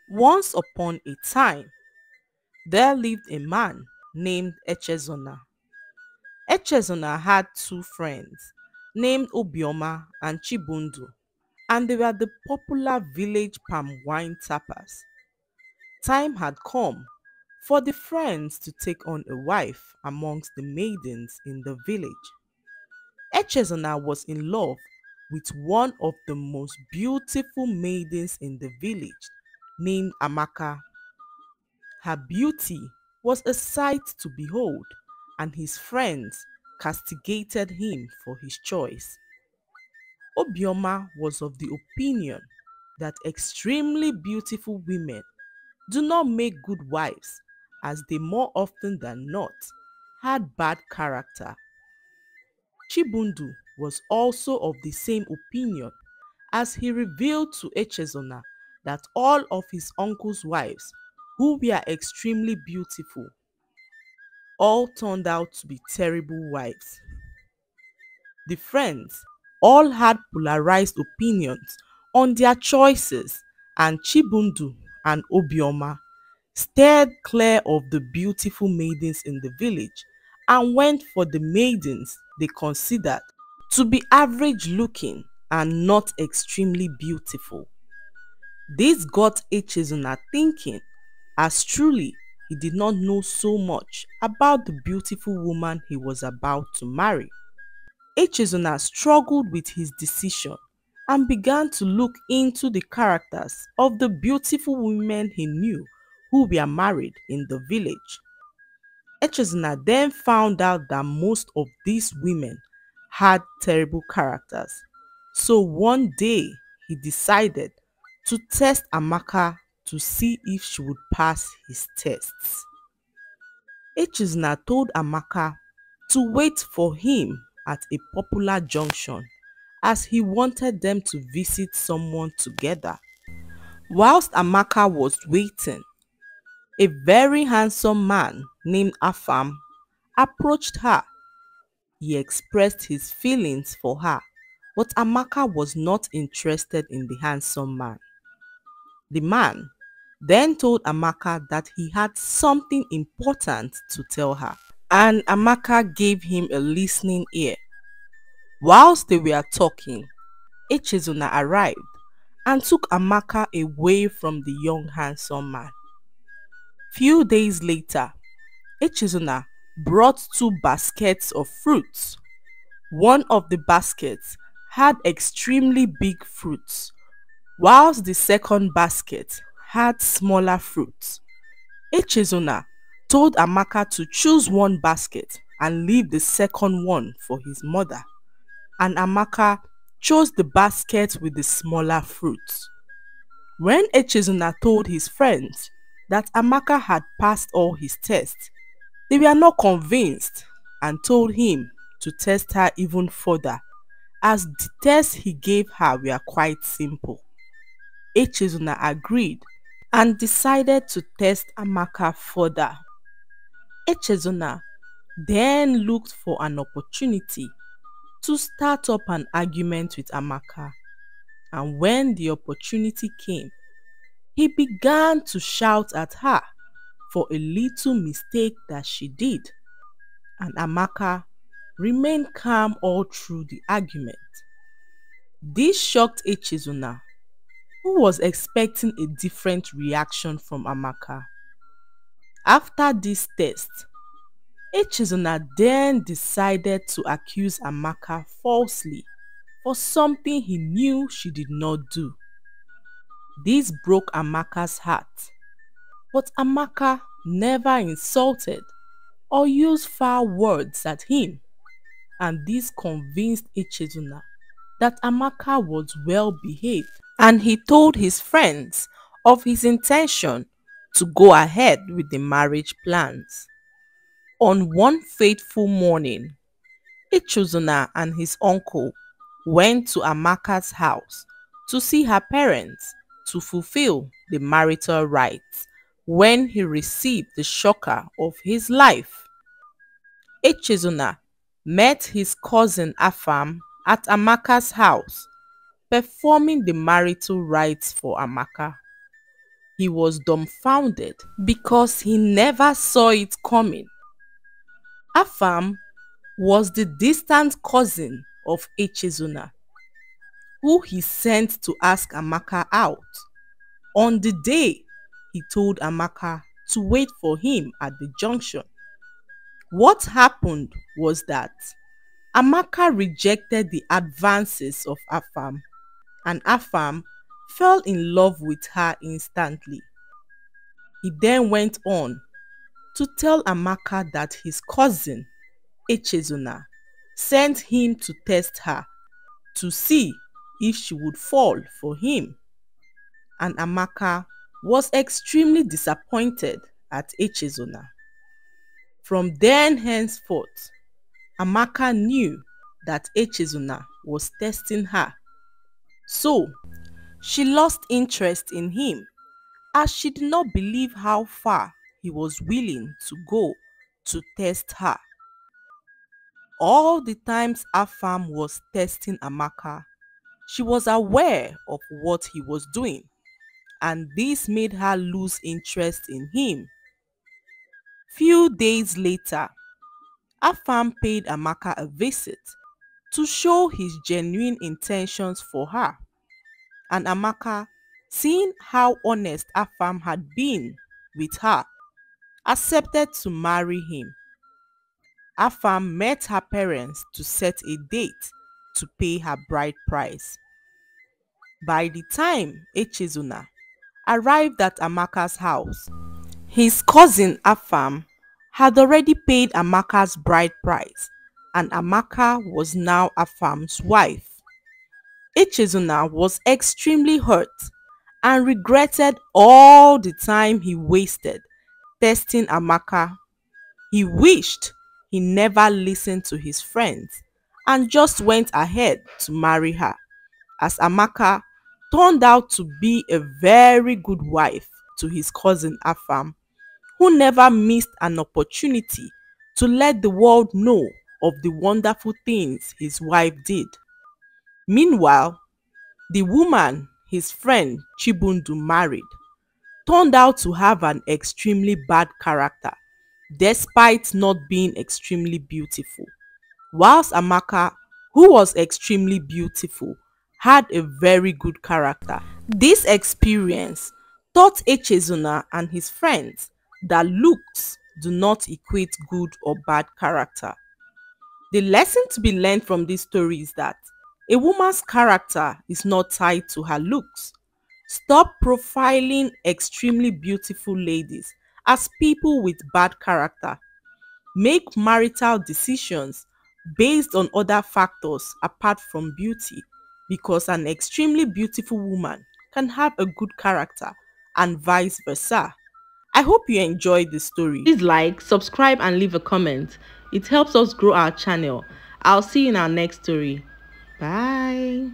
Once upon a time, there lived a man named Echezona. Echezona had two friends named Obioma and Chibundu, and they were the popular village palm wine tappers. Time had come for the friends to take on a wife amongst the maidens in the village. Echezona was in love with one of the most beautiful maidens in the village named Amaka. Her beauty was a sight to behold, and his friends castigated him for his choice. Obioma was of the opinion that extremely beautiful women do not make good wives, as they more often than not had bad character. Chibundu was also of the same opinion, as he revealed to Echezona that all of his uncle's wives, who were extremely beautiful, all turned out to be terrible wives. The friends all had polarized opinions on their choices, and Chibundu and Obioma steered clear of the beautiful maidens in the village and went for the maidens they considered to be average looking and not extremely beautiful. This got Echezona thinking, as truly he did not know so much about the beautiful woman he was about to marry. Echezona struggled with his decision and began to look into the characters of the beautiful women he knew who were married in the village. Echezona then found out that most of these women had terrible characters. So one day he decided to test Amaka to see if she would pass his tests. Echezona told Amaka to wait for him at a popular junction as he wanted them to visit someone together. Whilst Amaka was waiting, a very handsome man named Afam approached her. He expressed his feelings for her, but Amaka was not interested in the handsome man. The man then told Amaka that he had something important to tell her, and Amaka gave him a listening ear. Whilst they were talking, Echezona arrived and took Amaka away from the young handsome man. Few days later, Echezona brought two baskets of fruits. One of the baskets had extremely big fruits, whilst the second basket had smaller fruits. Echezona told Amaka to choose one basket and leave the second one for his mother, and Amaka chose the basket with the smaller fruits. When Echezona told his friends that Amaka had passed all his tests, they were not convinced and told him to test her even further, as the tests he gave her were quite simple. Echezona agreed and decided to test Amaka further. Echezona then looked for an opportunity to start up an argument with Amaka, and when the opportunity came, he began to shout at her for a little mistake that she did, and Amaka remained calm all through the argument. This shocked Echezona, who was expecting a different reaction from Amaka. After this test, Echezona then decided to accuse Amaka falsely for something he knew she did not do. This broke Amaka's heart, but Amaka never insulted or used foul words at him, and this convinced Echezona that Amaka was well behaved, and he told his friends of his intention to go ahead with the marriage plans. On one fateful morning, Echezona and his uncle went to Amaka's house to see her parents to fulfill the marital rites when he received the shocker of his life. Echezona met his cousin Afam at Amaka's house, performing the marital rites for Amaka. He was dumbfounded because he never saw it coming. Afam was the distant cousin of Echezona, who he sent to ask Amaka out on the day he told Amaka to wait for him at the junction. What happened was that Amaka rejected the advances of Afam, and Afam fell in love with her instantly. He then went on to tell Amaka that his cousin, Echezona, sent him to test her to see if she would fall for him. And Amaka was extremely disappointed at Echezona. From then henceforth, Amaka knew that Echezona was testing her. So, she lost interest in him as she did not believe how far he was willing to go to test her. All the times Afam was testing Amaka, she was aware of what he was doing, and this made her lose interest in him. Few days later, Afam paid Amaka a visit to show his genuine intentions for her, and Amaka, seeing how honest Afam had been with her, accepted to marry him. Afam met her parents to set a date to pay her bride price. By the time Echezona arrived at Amaka's house, his cousin Afam had already paid Amaka's bride price, and Amaka was now Afam's wife. Echezona was extremely hurt and regretted all the time he wasted testing Amaka. He wished he never listened to his friends and just went ahead to marry her, as Amaka turned out to be a very good wife to his cousin Afam, who never missed an opportunity to let the world know of the wonderful things his wife did. Meanwhile, the woman his friend Chibundu married turned out to have an extremely bad character, despite not being extremely beautiful, whilst Amaka, who was extremely beautiful, had a very good character. This experience taught Echezona and his friends that looks do not equate good or bad character. The lesson to be learned from this story is that a woman's character is not tied to her looks. Stop profiling extremely beautiful ladies as people with bad character. Make marital decisions based on other factors apart from beauty, because an extremely beautiful woman can have a good character and vice versa. I hope you enjoyed the story. Please like, subscribe and leave a comment. It helps us grow our channel. I'll see you in our next story. Bye.